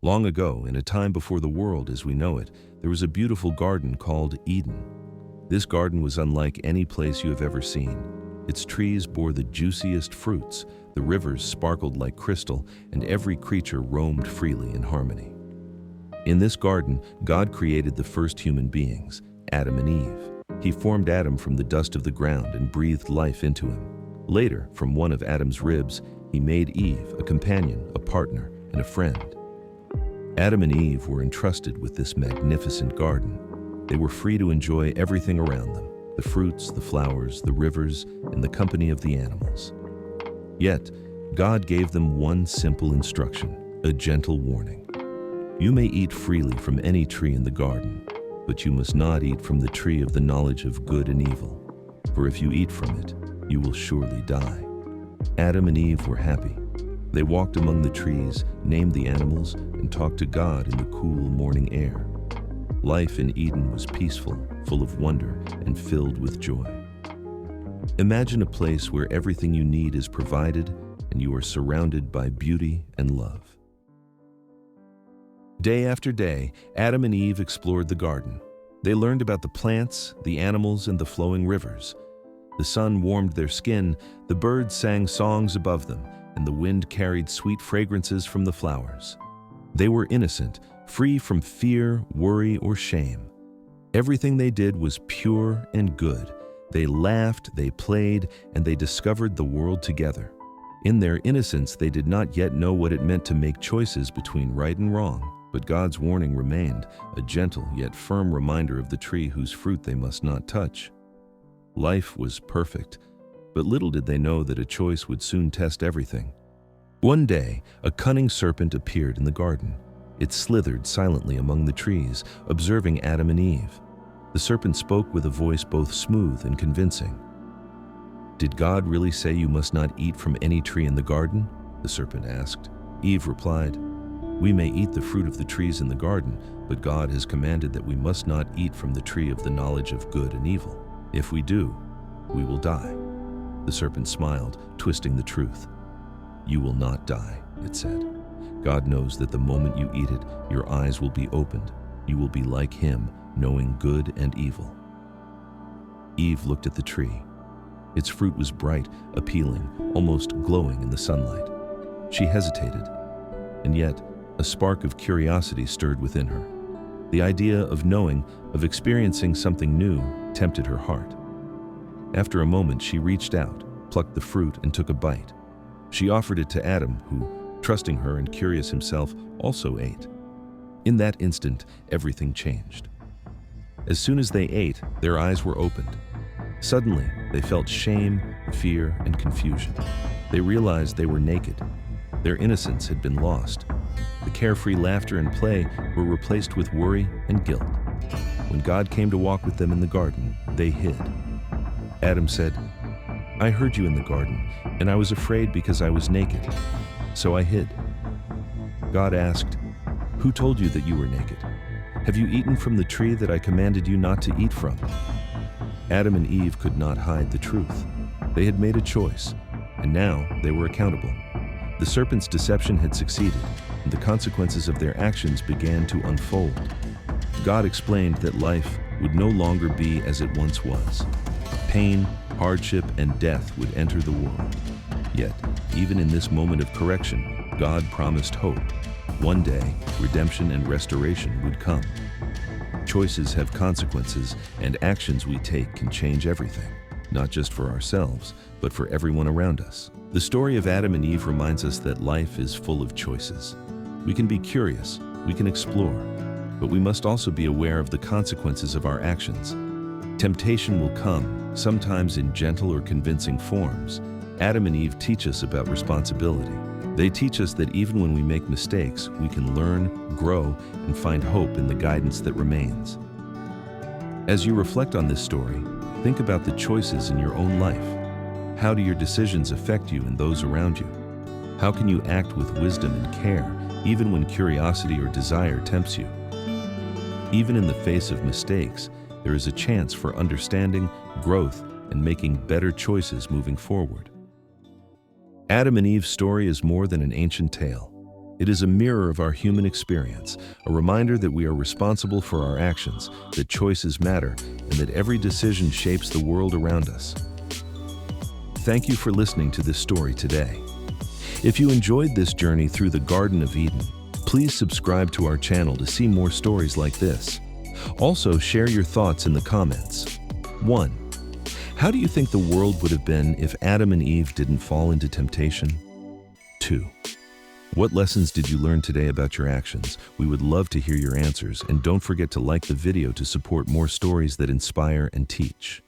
Long ago, in a time before the world as we know it, there was a beautiful garden called Eden. This garden was unlike any place you have ever seen. Its trees bore the juiciest fruits, the rivers sparkled like crystal, and every creature roamed freely in harmony. In this garden, God created the first human beings, Adam and Eve. He formed Adam from the dust of the ground and breathed life into him. Later, from one of Adam's ribs, he made Eve a companion, a partner, and a friend. Adam and Eve were entrusted with this magnificent garden. They were free to enjoy everything around them, the fruits, the flowers, the rivers, and the company of the animals. Yet, God gave them one simple instruction, a gentle warning. You may eat freely from any tree in the garden, but you must not eat from the tree of the knowledge of good and evil, for if you eat from it, you will surely die. Adam and Eve were happy. They walked among the trees, named the animals, and talked to God in the cool morning air. Life in Eden was peaceful, full of wonder, and filled with joy. Imagine a place where everything you need is provided and you are surrounded by beauty and love. Day after day, Adam and Eve explored the garden. They learned about the plants, the animals, and the flowing rivers. The sun warmed their skin, the birds sang songs above them, and the wind carried sweet fragrances from the flowers. They were innocent, free from fear, worry, or shame. Everything they did was pure and good. They laughed, they played, and they discovered the world together. In their innocence, they did not yet know what it meant to make choices between right and wrong, but God's warning remained, a gentle yet firm reminder of the tree whose fruit they must not touch. Life was perfect, but little did they know that a choice would soon test everything. One day, a cunning serpent appeared in the garden. It slithered silently among the trees, observing Adam and Eve. The serpent spoke with a voice both smooth and convincing. "Did God really say you must not eat from any tree in the garden?" the serpent asked. Eve replied, "We may eat the fruit of the trees in the garden, but God has commanded that we must not eat from the tree of the knowledge of good and evil. If we do, we will die." The serpent smiled, twisting the truth. "You will not die," it said. "God knows that the moment you eat it, your eyes will be opened. You will be like Him, knowing good and evil." Eve looked at the tree. Its fruit was bright, appealing, almost glowing in the sunlight. She hesitated, and yet a spark of curiosity stirred within her. The idea of knowing, of experiencing something new, tempted her heart. After a moment, she reached out, plucked the fruit, and took a bite. She offered it to Adam, who, trusting her and curious himself, also ate. In that instant, everything changed. As soon as they ate, their eyes were opened. Suddenly, they felt shame, fear, and confusion. They realized they were naked. Their innocence had been lost. The carefree laughter and play were replaced with worry and guilt. When God came to walk with them in the garden, they hid. Adam said, "I heard you in the garden, and I was afraid because I was naked, so I hid." God asked, "Who told you that you were naked? Have you eaten from the tree that I commanded you not to eat from?" Adam and Eve could not hide the truth. They had made a choice, and now they were accountable. The serpent's deception had succeeded, and the consequences of their actions began to unfold. God explained that life would no longer be as it once was. Pain, hardship, and death would enter the world. Yet, even in this moment of correction, God promised hope. One day, redemption and restoration would come. Choices have consequences, and actions we take can change everything, not just for ourselves, but for everyone around us. The story of Adam and Eve reminds us that life is full of choices. We can be curious, we can explore, but we must also be aware of the consequences of our actions. Temptation will come, sometimes in gentle or convincing forms. Adam and Eve teach us about responsibility. They teach us that even when we make mistakes, we can learn, grow, and find hope in the guidance that remains. As you reflect on this story, think about the choices in your own life. How do your decisions affect you and those around you? How can you act with wisdom and care, even when curiosity or desire tempts you? Even in the face of mistakes, there is a chance for understanding, growth, and making better choices moving forward. Adam and Eve's story is more than an ancient tale. It is a mirror of our human experience, a reminder that we are responsible for our actions, that choices matter, and that every decision shapes the world around us. Thank you for listening to this story today. If you enjoyed this journey through the Garden of Eden, please subscribe to our channel to see more stories like this. Also, share your thoughts in the comments. 1. How do you think the world would have been if Adam and Eve didn't fall into temptation? 2. What lessons did you learn today about your actions? We would love to hear your answers, and don't forget to like the video to support more stories that inspire and teach.